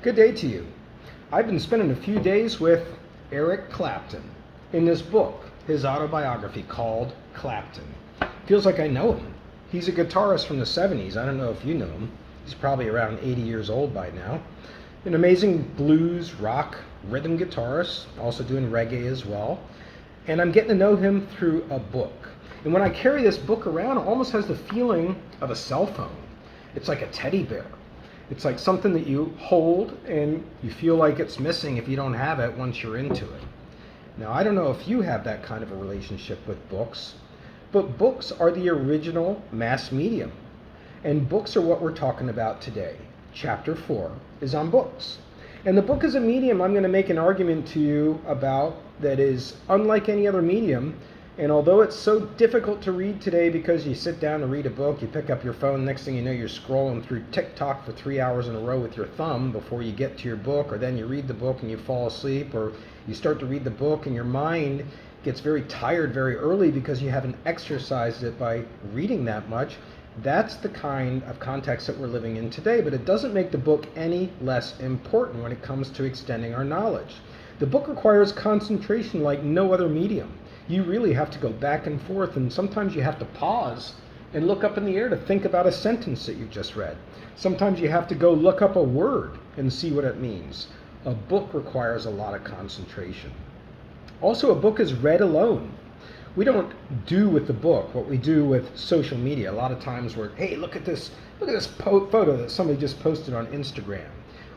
Good day to you. I've been spending a few days with Eric Clapton in this book, his autobiography called Clapton. Feels like I know him. He's a guitarist from the 70s. I don't know if you know him. He's probably around 80 years old by now. An amazing blues, rock, rhythm guitarist, also doing reggae as well. And I'm getting to know him through a book. And when I carry this book around, it almost has the feeling of a cell phone. It's like a teddy bear. It's like something that you hold and you feel like it's missing if you don't have it once you're into it. Now, I don't know if you have that kind of a relationship with books, but books are the original mass medium. And books are what we're talking about today. Chapter 4 is on books. And the book is a medium I'm going to make an argument to you about that is unlike any other medium. And although it's so difficult to read today because you sit down to read a book, you pick up your phone, next thing you know you're scrolling through TikTok for 3 hours in a row with your thumb before you get to your book, or then you read the book and you fall asleep, or you start to read the book and your mind gets very tired very early because you haven't exercised it by reading that much. That's the kind of context that we're living in today, but it doesn't make the book any less important when it comes to extending our knowledge. The book requires concentration like no other medium. You really have to go back and forth, and sometimes you have to pause and look up in the air to think about a sentence that you just read. Sometimes you have to go look up a word and see what it means. A book requires a lot of concentration. Also, a book is read alone. We don't do with the book what we do with social media. A lot of times we're, hey, look at this photo that somebody just posted on Instagram.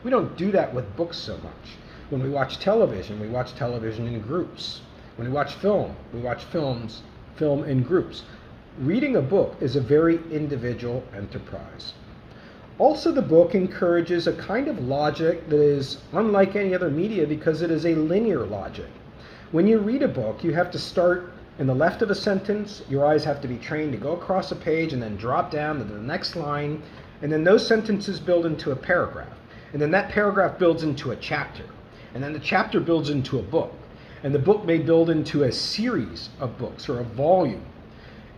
We don't do that with books so much. When we watch television in groups. When we watch film in groups. Reading a book is a very individual enterprise. Also, the book encourages a kind of logic that is unlike any other media because it is a linear logic. When you read a book, you have to start in the left of a sentence. Your eyes have to be trained to go across a page and then drop down to the next line. And then those sentences build into a paragraph. And then that paragraph builds into a chapter. And then the chapter builds into a book. And the book may build into a series of books or a volume.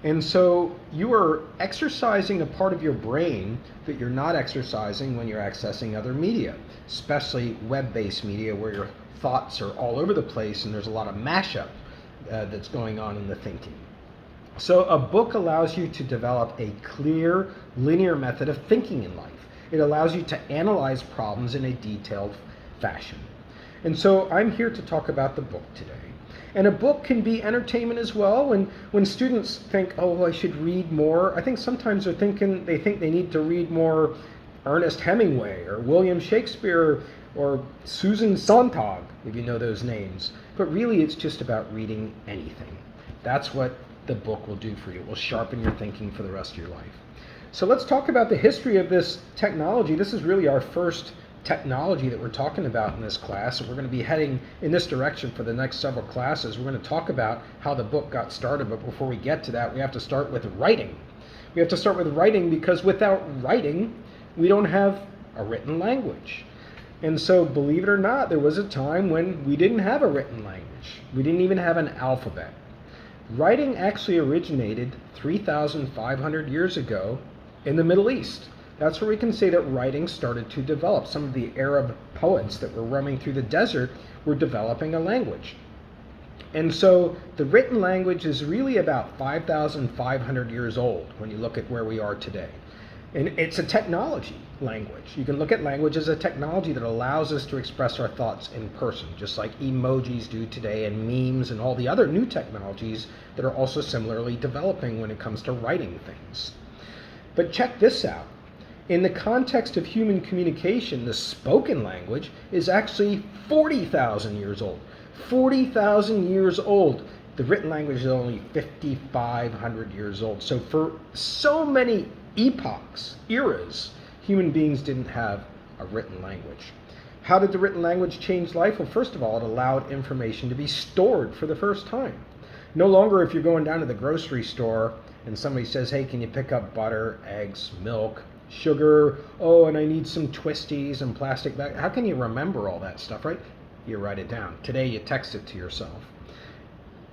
And so you are exercising a part of your brain that you're not exercising when you're accessing other media, especially web-based media where your thoughts are all over the place and there's a lot of mashup that's going on in the thinking. So a book allows you to develop a clear, linear method of thinking in life. It allows you to analyze problems in a detailed fashion. And so I'm here to talk about the book today. And a book can be entertainment as well. When students think, oh, I should read more, I think sometimes they think they need to read more Ernest Hemingway or William Shakespeare or Susan Sontag, if you know those names. But really it's just about reading anything. That's what the book will do for you. It will sharpen your thinking for the rest of your life. So let's talk about the history of this technology. This is really our first technology that we're talking about in this class, and we're going to be heading in this direction for the next several classes. We're going to talk about how the book got started, but before we get to that, we have to start with writing. We have to start with writing because without writing, we don't have a written language. And so, believe it or not, there was a time when we didn't have a written language. We didn't even have an alphabet. Writing actually originated 3,500 years ago in the Middle East. That's where we can say that writing started to develop. Some of the Arab poets that were roaming through the desert were developing a language. And so the written language is really about 5,500 years old when you look at where we are today. And it's a technology language. You can look at language as a technology that allows us to express our thoughts in person, just like emojis do today and memes and all the other new technologies that are also similarly developing when it comes to writing things. But check this out. In the context of human communication, the spoken language is actually 40,000 years old. 40,000 years old. The written language is only 5,500 years old. So for so many epochs, eras, human beings didn't have a written language. How did the written language change life? Well, first of all, it allowed information to be stored for the first time. No longer if you're going down to the grocery store and somebody says, hey, can you pick up butter, eggs, milk, sugar, oh, and I need some twisties and plastic bag. How can you remember all that stuff, right? You write it down. Today you text it to yourself.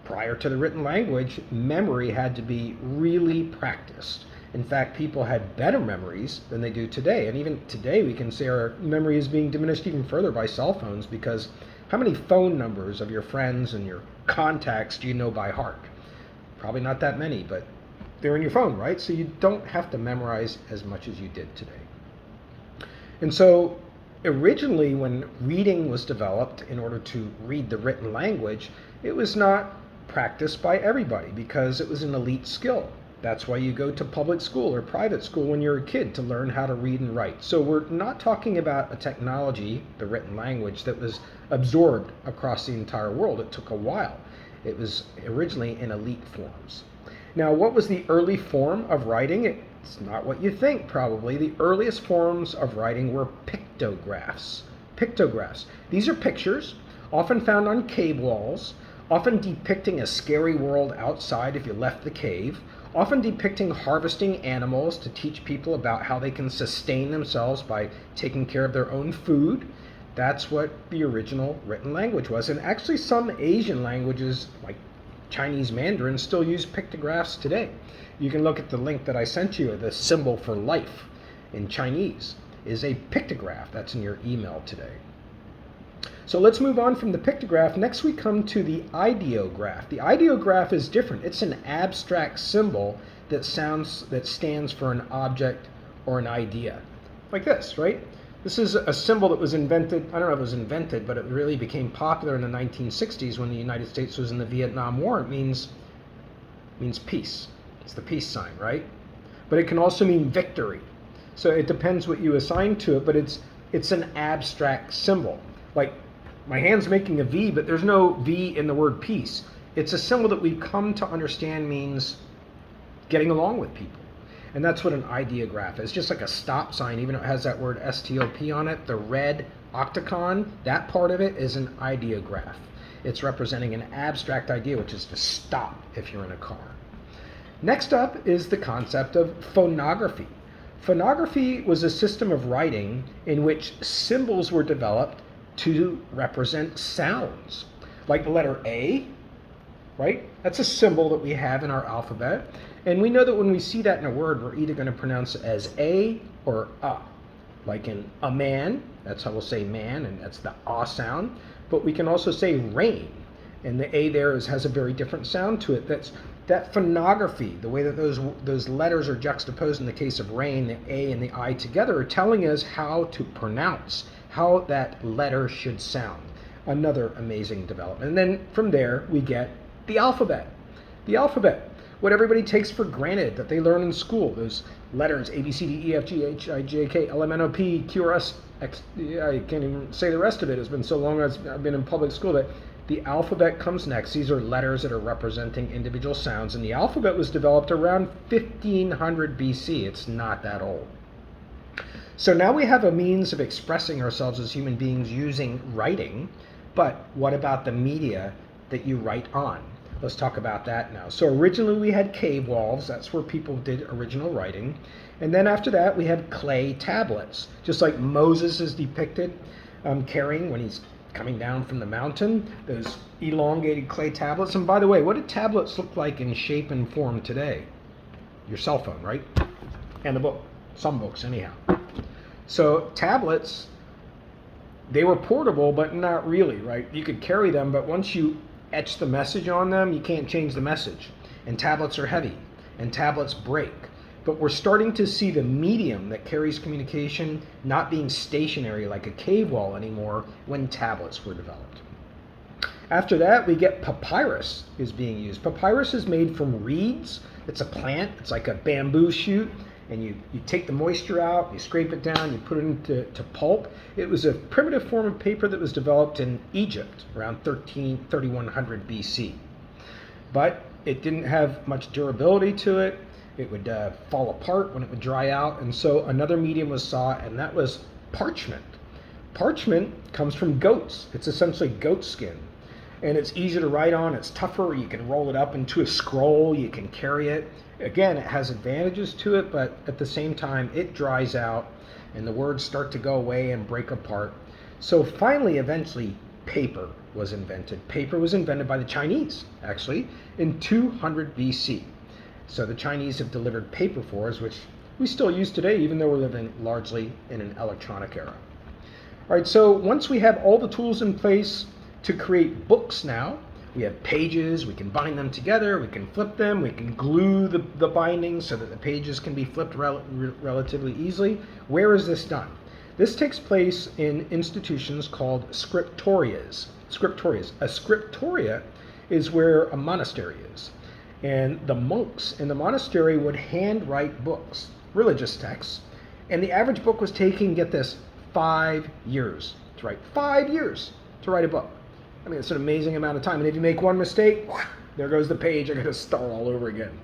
Prior to the written language, memory had to be really practiced. In fact, people had better memories than they do today. And even today, we can say our memory is being diminished even further by cell phones, because how many phone numbers of your friends and your contacts do you know by heart? Probably not that many, but they're in your phone, right? So you don't have to memorize as much as you did today. And so originally, when reading was developed in order to read the written language, it was not practiced by everybody because it was an elite skill. That's why you go to public school or private school when you're a kid, to learn how to read and write. So we're not talking about a technology, the written language, that was absorbed across the entire world. It took a while. It was originally in elite forms. Now, what was the early form of writing? It's not what you think, probably. The earliest forms of writing were pictographs. Pictographs. These are pictures, often found on cave walls, often depicting a scary world outside if you left the cave, often depicting harvesting animals to teach people about how they can sustain themselves by taking care of their own food. That's what the original written language was. And actually some Asian languages, like Chinese Mandarin, still use pictographs today. You can look at the link that I sent you. The symbol for life in Chinese is a pictograph. That's in your email today. So let's move on from the pictograph. Next we come to the Ideo Graph. The Ideo Graph is different. It's an abstract symbol that stands for an object or an idea. Like this, right? This is a symbol that was invented, I don't know if it was invented, but it really became popular in the 1960s when the United States was in the Vietnam War. It means peace. It's the peace sign, right? But it can also mean victory. So it depends what you assign to it, but it's an abstract symbol. Like, my hand's making a V, but there's no V in the word peace. It's a symbol that we've come to understand means getting along with people. And that's what an ideograph is. Just like a stop sign, even though it has that word STOP on it, the red octagon, that part of it is an ideograph. It's representing an abstract idea, which is to stop if you're in a car. Next up is the concept of phonography. Phonography was a system of writing in which symbols were developed to represent sounds. Like the letter A, right? That's a symbol that we have in our alphabet. And we know that when we see that in a word, we're either going to pronounce it as A or A. Like in a man, that's how we'll say man, and that's the A sound. But we can also say rain, and the A there has a very different sound to it. That phonography, the way that those letters are juxtaposed in the case of rain, the A and the I together, are telling us how to pronounce, how that letter should sound. Another amazing development. And then from there, we get the alphabet. The alphabet, what everybody takes for granted that they learn in school. Those letters, A, B, C, D, E, F, G, H, I, J, K, L, M, N, O, P, Q, R, S, X, I can't even say the rest of it. It's been so long I've been in public school that the alphabet comes next. These are letters that are representing individual sounds. And the alphabet was developed around 1500 BC. It's not that old. So now we have a means of expressing ourselves as human beings using writing. But what about the media that you write on? Let's talk about that now. So originally we had cave walls. That's where people did original writing. And then after that we have clay tablets. Just like Moses is depicted carrying when he's coming down from the mountain, those elongated clay tablets. And by the way, what do tablets look like in shape and form today? Your cell phone, right? And the book. Some books, anyhow. So tablets, they were portable, but not really, right? You could carry them, but once you etch the message on them, you can't change the message. And tablets are heavy, and tablets break. But we're starting to see the medium that carries communication not being stationary like a cave wall anymore when tablets were developed. After that, we get papyrus is being used. Papyrus is made from reeds. It's a plant. It's like a bamboo shoot. And you take the moisture out, you scrape it down, you put it into pulp. It was a primitive form of paper that was developed in Egypt around 3100 BC. But it didn't have much durability to it. It would fall apart when it would dry out. And so another medium was sought, and that was parchment. Parchment comes from goats. It's essentially goat skin. And it's easier to write on, it's tougher, you can roll it up into a scroll, you can carry it. Again, it has advantages to it, but at the same time, it dries out and the words start to go away and break apart. So finally, eventually, paper was invented. Paper was invented by the Chinese, actually, in 200 BC. So the Chinese have delivered paper for us, which we still use today, even though we're living largely in an electronic era. All right, so once we have all the tools in place to create books now, we have pages, we can bind them together, we can flip them, we can glue the bindings so that the pages can be flipped relatively easily. Where is this done? This takes place in institutions called scriptorias. A scriptoria is where a monastery is. And the monks in the monastery would handwrite books, religious texts. And the average book was taking, get this, 5 years to write. 5 years to write a book. I mean, it's an amazing amount of time. And if you make one mistake, there goes the page. I got to start all over again.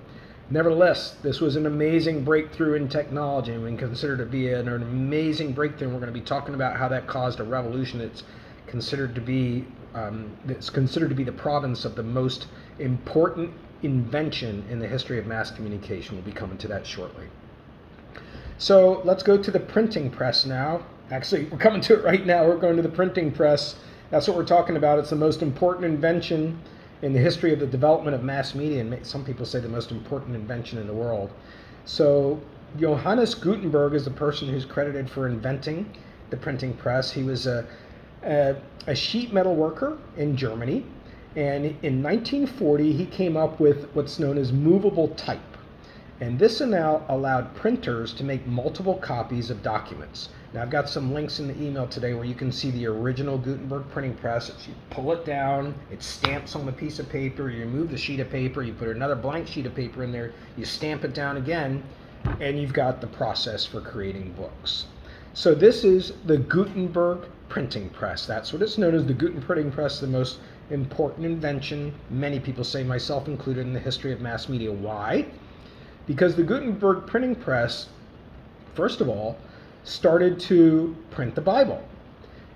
Nevertheless, this was an amazing breakthrough in technology, and we consider it to be an amazing breakthrough. And we're going to be talking about how that caused a revolution that's considered to be the province of the most important invention in the history of mass communication. We'll be coming to that shortly. So let's go to the printing press now. Actually, we're coming to it right now. We're going to the printing press. That's what we're talking about. It's the most important invention in the history of the development of mass media, and some people say the most important invention in the world. So Johannes Gutenberg is the person who's credited for inventing the printing press. He was a sheet metal worker in Germany, and in 1940 he came up with what's known as movable type. And this now allowed printers to make multiple copies of documents. Now I've got some links in the email today where you can see the original Gutenberg printing press. You pull it down, it stamps on the piece of paper, you remove the sheet of paper, you put another blank sheet of paper in there, you stamp it down again, and you've got the process for creating books. So this is the Gutenberg printing press. That's what it's known as, the Gutenberg printing press, the most important invention, many people say, myself included, in the history of mass media. Why? Because the Gutenberg printing press, first of all, started to print the Bible.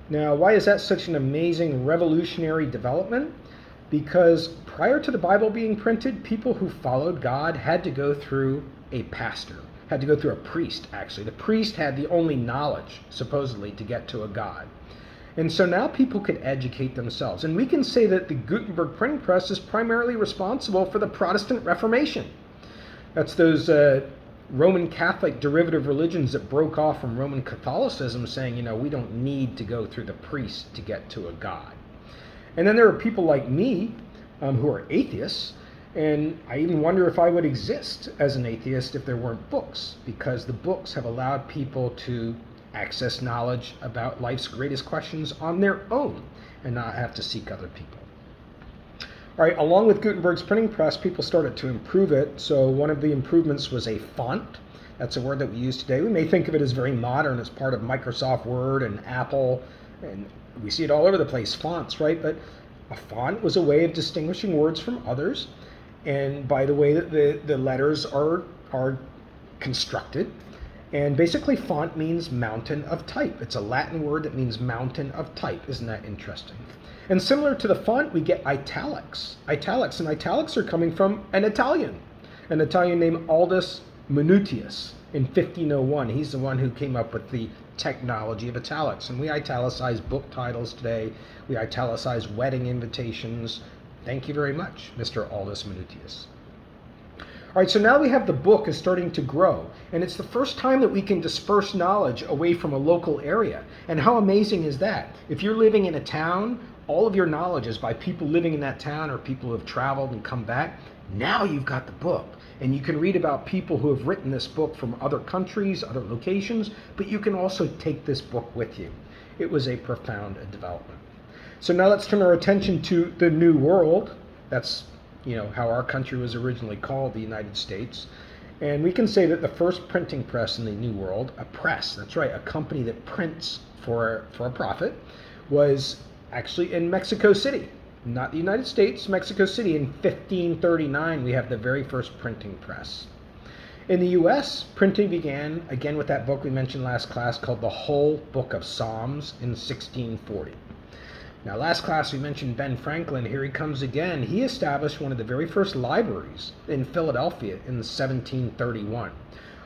Now, why is that such an amazing revolutionary development? Because prior to the Bible being printed, people who followed God had to go through a pastor, had to go through a priest, actually. The priest had the only knowledge, supposedly, to get to a God. And so now people could educate themselves. And we can say that the Gutenberg printing press is primarily responsible for the Protestant Reformation. That's those Roman Catholic derivative religions that broke off from Roman Catholicism, saying, we don't need to go through the priest to get to a God. And then there are people like me who are atheists, and I even wonder if I would exist as an atheist if there weren't books, because the books have allowed people to access knowledge about life's greatest questions on their own and not have to seek other people. All right, along with Gutenberg's printing press, people started to improve it. So one of the improvements was a font. That's a word that we use today. We may think of it as very modern, as part of Microsoft Word and Apple, and we see it all over the place, fonts, right? But a font was a way of distinguishing words from others, and by the way that the letters are constructed. And basically, font means mountain of type. It's a Latin word that means mountain of type. Isn't that interesting? And similar to the font, we get italics. Italics, and italics are coming from an Italian named Aldus Manutius in 1501. He's the one who came up with the technology of italics. And we italicize book titles today. We italicize wedding invitations. Thank you very much, Mr. Aldus Manutius. All right, so now we have the book is starting to grow, and it's the first time that we can disperse knowledge away from a local area. And how amazing is that? If you're living in a town, all of your knowledge is by people living in that town or people who have traveled and come back. Now you've got the book, and you can read about people who have written this book from other countries, other locations, but you can also take this book with you. It was a profound development. So now let's turn our attention to the New World. That's how our country was originally called, the United States. And we can say that the first printing press in the New World, a press, that's right, a company that prints for a profit, was actually in Mexico City. Not the United States, Mexico City. In 1539, we have the very first printing press. In the U.S., printing began, again with that book we mentioned last class, called the Whole Book of Psalms in 1640. Now, last class we mentioned Ben Franklin. Here he comes again. He established one of the very first libraries in Philadelphia in 1731.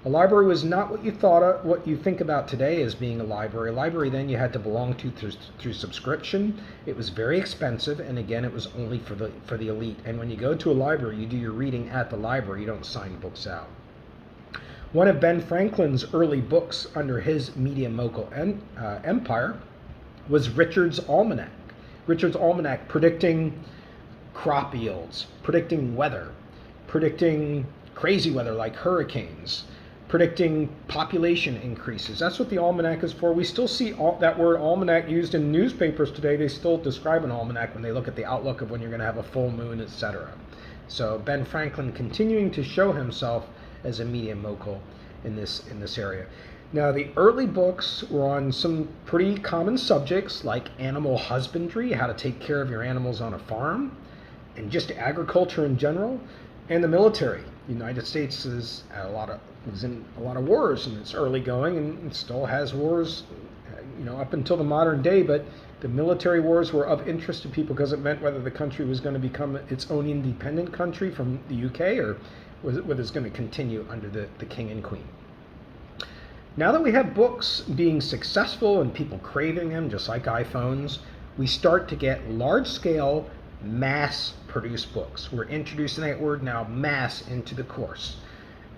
A library was not what you thought of, what you think about today as being a library. A library then you had to belong to through subscription. It was very expensive, and again, it was only for the elite. And when you go to a library, you do your reading at the library. You don't sign books out. One of Ben Franklin's early books under his media mogul empire was Richard's Almanac. Richard's Almanac predicting crop yields, predicting weather, predicting crazy weather like hurricanes, predicting population increases. That's what the almanac is for. We still see that word almanac used in newspapers today. They still describe an almanac when they look at the outlook of when you're going to have a full moon, etc. So Ben Franklin continuing to show himself as a media mogul in this area. Now, the early books were on some pretty common subjects like animal husbandry, how to take care of your animals on a farm, and just agriculture in general, and the military. The United States was in a lot of wars in its early going, and it still has wars, up until the modern day. But the military wars were of interest to people because it meant whether the country was going to become its own independent country from the UK, or whether it's going to continue under the king and queen. Now that we have books being successful and people craving them, just like iPhones, we start to get large-scale, mass-produced books. We're introducing that word now, mass, into the course.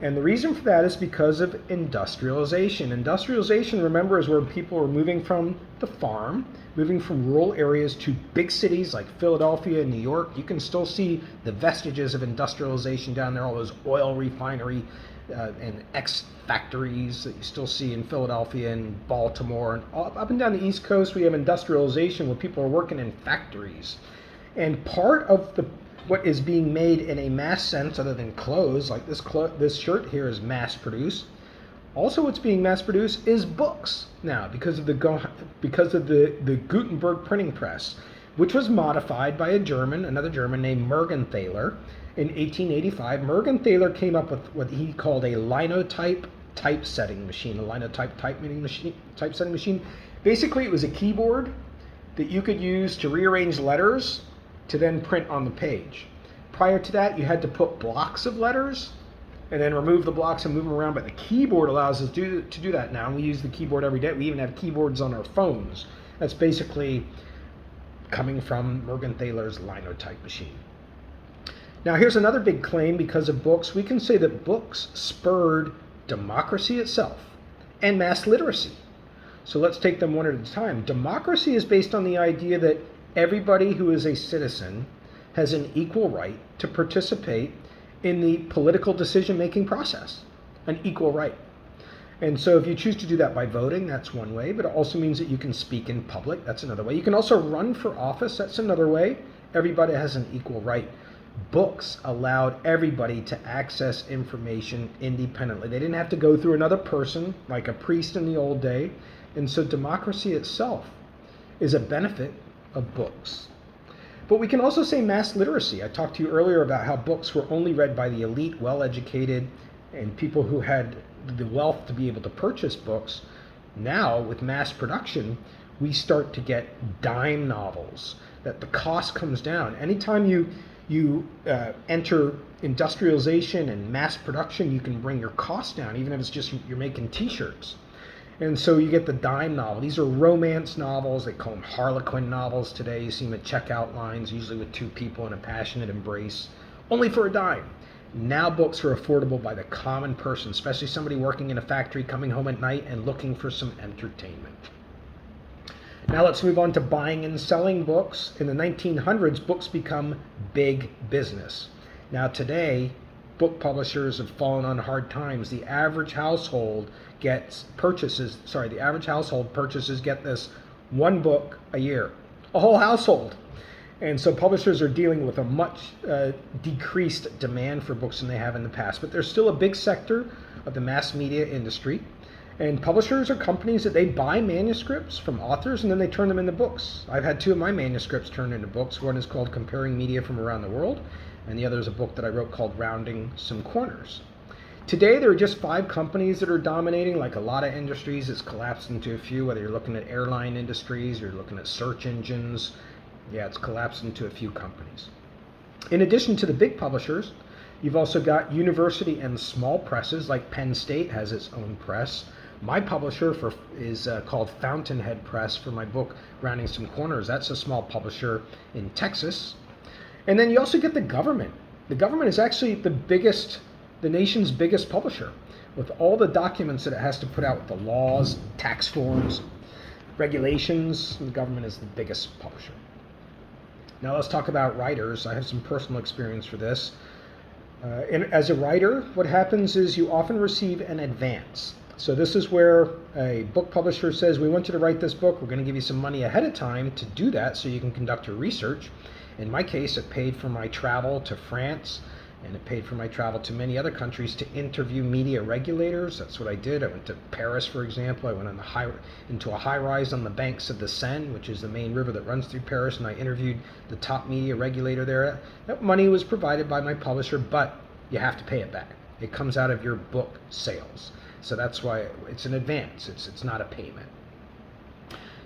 And the reason for that is because of industrialization. Industrialization, remember, is where people are moving from the farm, moving from rural areas to big cities like Philadelphia and New York. You can still see the vestiges of industrialization down there, all those oil refinery and factories that you still see in Philadelphia and Baltimore. And up and down the East Coast, we have industrialization where people are working in factories. And part of what is being made in a mass sense, other than clothes, like this shirt here is mass produced. Also, what's being mass produced is books now because of the Gutenberg printing press, which was modified by another German named Mergenthaler in 1885. Mergenthaler came up with what he called a linotype typesetting machine, a linotype typesetting machine. Basically, it was a keyboard that you could use to rearrange letters to then print on the page. Prior to that, you had to put blocks of letters and then remove the blocks and move them around, but the keyboard allows us to do that now, and we use the keyboard every day. We even have keyboards on our phones. That's basically coming from Mergenthaler's linotype machine. Now, here's another big claim because of books. We can say that books spurred democracy itself and mass literacy. So let's take them one at a time. Democracy is based on the idea that everybody who is a citizen has an equal right to participate in the political decision-making process, an equal right. And so if you choose to do that by voting, that's one way, but it also means that you can speak in public. That's another way. You can also run for office. That's another way. Everybody has an equal right. Books allowed everybody to access information independently. They didn't have to go through another person like a priest in the old day. And so democracy itself is a benefit of books. But we can also say mass literacy. I talked to you earlier about how books were only read by the elite, well-educated, and people who had the wealth to be able to purchase books. Now, with mass production, we start to get dime novels, that the cost comes down. Anytime you enter industrialization and mass production, you can bring your costs down, even if it's just you're making t-shirts. And so you get the dime novel. These are romance novels. They call them Harlequin novels today. You see them at checkout lines, usually with two people in a passionate embrace, only for a dime. Now books are affordable by the common person, especially somebody working in a factory, coming home at night and looking for some entertainment. Now let's move on to buying and selling books. In the 1900s, books become big business. Now today, book publishers have fallen on hard times. The average household purchases, get this, one book a year, a whole household. And so publishers are dealing with a much decreased demand for books than they have in the past. But there's still a big sector of the mass media industry. And publishers are companies that they buy manuscripts from authors and then they turn them into books. I've had two of my manuscripts turned into books. One is called Comparing Media from Around the World, and the other is a book that I wrote called Rounding Some Corners. Today, there are just 5 companies that are dominating. Like a lot of industries, it's collapsed into a few, whether you're looking at airline industries or you're looking at search engines. Yeah, it's collapsed into a few companies. In addition to the big publishers, You've also got university and small presses, like Penn State has its own press. My publisher is called Fountainhead Press for my book, Rounding Some Corners. That's a small publisher in Texas. And then you also get the government. The government is actually the nation's biggest publisher, with all the documents that it has to put out with the laws, tax forms, regulations. The government is the biggest publisher. Now let's talk about writers. I have some personal experience for this. And as a writer, what happens is you often receive an advance. So this is where a book publisher says, we want you to write this book. We're going to give you some money ahead of time to do that so you can conduct your research. In my case, it paid for my travel to France, and it paid for my travel to many other countries to interview media regulators. That's what I did. I went to Paris, for example. I went into a high-rise on the banks of the Seine, which is the main river that runs through Paris, and I interviewed the top media regulator there. That money was provided by my publisher, but you have to pay it back. It comes out of your book sales. So that's why it's an advance. It's not a payment.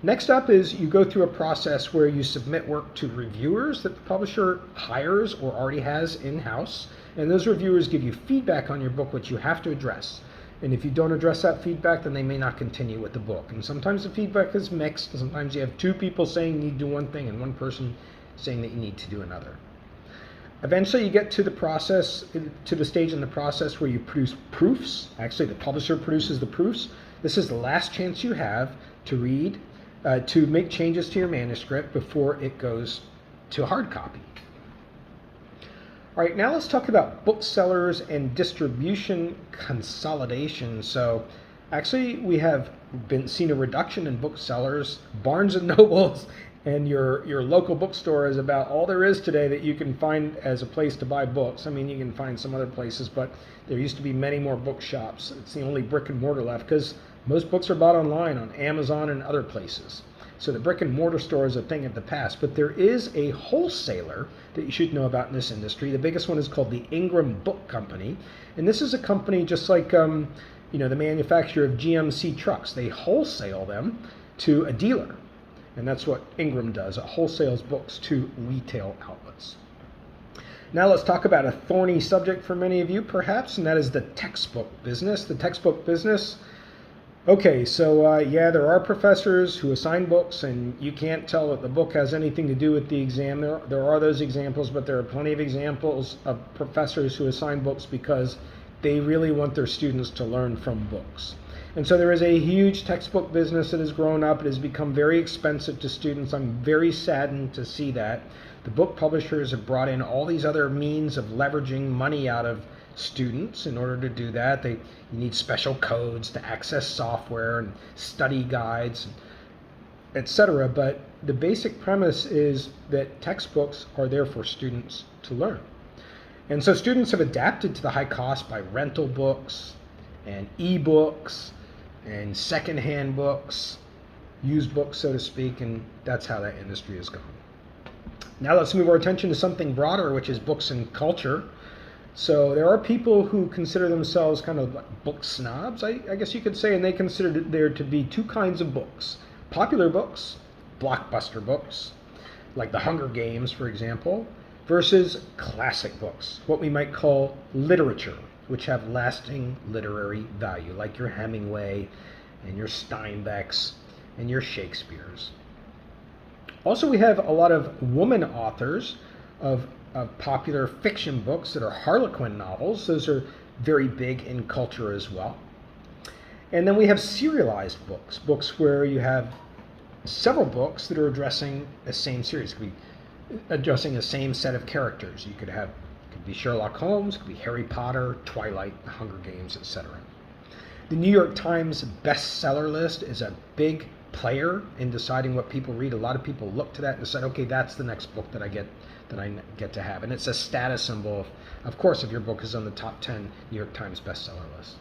Next up is you go through a process where you submit work to reviewers that the publisher hires or already has in-house, and those reviewers give you feedback on your book, which you have to address. And if you don't address that feedback, then they may not continue with the book. And sometimes the feedback is mixed, and sometimes you have two people saying you need to do one thing and one person saying that you need to do another. Eventually you get to the stage in the process where you produce proofs. Actually, the publisher produces the proofs. This is the last chance you have to make changes to your manuscript before it goes to hard copy. All right, now let's talk about booksellers and distribution consolidation. So actually we have seen a reduction in booksellers. Barnes and Nobles and your local bookstore is about all there is today that you can find as a place to buy books. I mean, you can find some other places, but there used to be many more bookshops. It's the only brick and mortar left because most books are bought online on Amazon and other places. So the brick and mortar store is a thing of the past, but there is a wholesaler that you should know about in this industry. The biggest one is called the Ingram Book Company, and this is a company just like the manufacturer of GMC trucks. They wholesale them to a dealer, and that's what Ingram does. It wholesales books to retail outlets. Now let's talk about a thorny subject for many of you, perhaps, and that is the textbook business. The textbook business. Okay, so there are professors who assign books, and you can't tell that the book has anything to do with the exam. There are those examples, but there are plenty of examples of professors who assign books because they really want their students to learn from books. And so there is a huge textbook business that has grown up. It has become very expensive to students. I'm very saddened to see that. The book publishers have brought in all these other means of leveraging money out of students. In order to do that, you need special codes to access software and study guides, etc. But the basic premise is that textbooks are there for students to learn. And so students have adapted to the high cost by rental books and e-books and secondhand books, used books, so to speak, and that's how that industry has gone. Now let's move our attention to something broader, which is books and culture. So there are people who consider themselves kind of like book snobs, I guess you could say, and they consider there to be two kinds of books. Popular books, blockbuster books, like The Hunger Games, for example, versus classic books, what we might call literature, which have lasting literary value, like your Hemingway and your Steinbecks and your Shakespeare's. Also, we have a lot of woman authors of popular fiction books that are Harlequin novels. Those are very big in culture as well. And then we have serialized books, books where you have several books that are addressing the same series. It could be addressing the same set of characters. It could be Sherlock Holmes, it could be Harry Potter, Twilight, The Hunger Games, etc. The New York Times bestseller list is a big player in deciding what people read. A lot of people look to that and decide, okay, that's the next book that I get to have. And it's a status symbol, of course, if your book is on the top 10 New York Times bestseller list.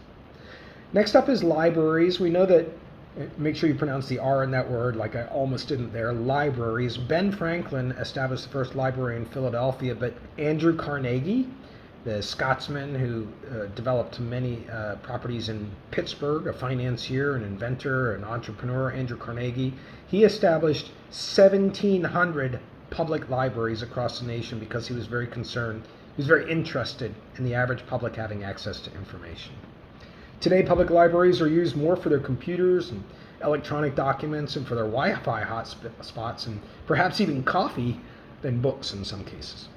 Next up is libraries. We know that, make sure you pronounce the R in that word, like I almost didn't there, libraries. Ben Franklin established the first library in Philadelphia, but Andrew Carnegie, the Scotsman who developed many properties in Pittsburgh, a financier, an inventor, an entrepreneur, Andrew Carnegie, he established 1,700 public libraries across the nation because he was very concerned He was very interested in the average public having access to information. Today, public libraries are used more for their computers and electronic documents and for their Wi-Fi hotspots and perhaps even coffee than books in some cases.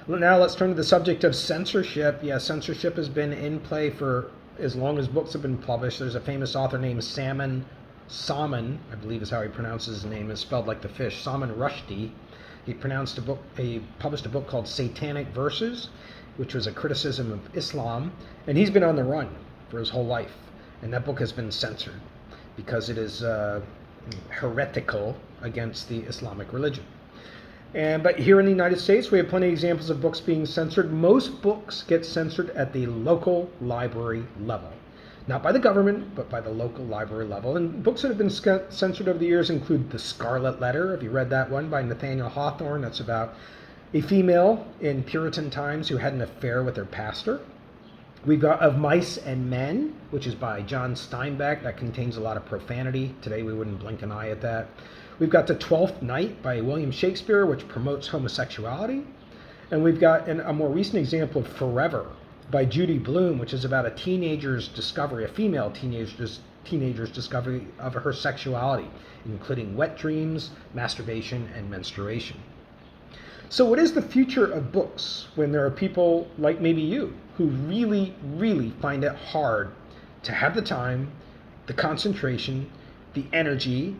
Now let's turn to the subject of censorship. Yeah, censorship has been in play for as long as books have been published. There's a famous author named Salman, I believe is how he pronounces his name. It's spelled like the fish, Salman Rushdie. He published a book called Satanic Verses, which was a criticism of Islam, and he's been on the run for his whole life. And that book has been censored because it is heretical against the Islamic religion. But here in the United States, we have plenty of examples of books being censored. Most books get censored at the local library level. Not by the government, but by the local library level. And books that have been censored over the years include The Scarlet Letter. Have you read that one by Nathaniel Hawthorne? That's about a female in Puritan times who had an affair with her pastor. We've got Of Mice and Men, which is by John Steinbeck. That contains a lot of profanity. Today we wouldn't blink an eye at that. We've got The Twelfth Night by William Shakespeare, which promotes homosexuality. And we've got a more recent example of Forever by Judy Blume, which is about a teenager's discovery, a female teenager's discovery of her sexuality, including wet dreams, masturbation, and menstruation. So what is the future of books when there are people like maybe you who really, really find it hard to have the time, the concentration, the energy,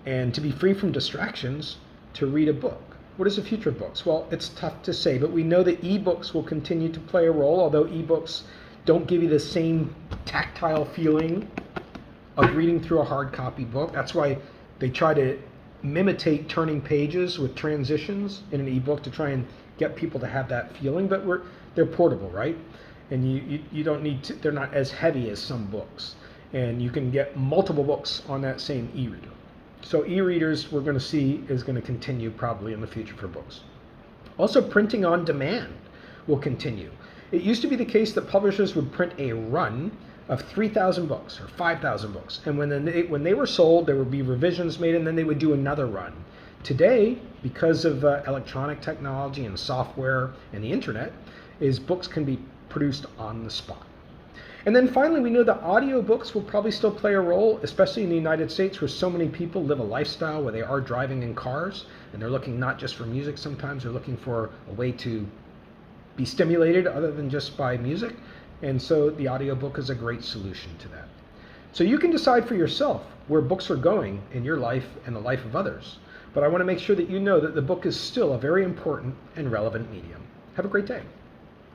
and to be free from distractions to read a book? What is the future of books? Well, it's tough to say, but we know that ebooks will continue to play a role, although ebooks don't give you the same tactile feeling of reading through a hard copy book. That's why they try to imitate turning pages with transitions in an ebook to try and get people to have that feeling, but they're portable, right? And you don't need to, they're not as heavy as some books. And you can get multiple books on that same e-reader. So e-readers, we're going to see, is going to continue probably in the future for books. Also, printing on demand will continue. It used to be the case that publishers would print a run of 3,000 books or 5,000 books. And when they were sold, there would be revisions made, and then they would do another run. Today, because of electronic technology and software and the internet, books can be produced on the spot. And then finally, we know that audiobooks will probably still play a role, especially in the United States, where so many people live a lifestyle where they are driving in cars, and they're looking not just for music sometimes, they're looking for a way to be stimulated other than just by music. And so the audiobook is a great solution to that. So you can decide for yourself where books are going in your life and the life of others. But I want to make sure that you know that the book is still a very important and relevant medium. Have a great day.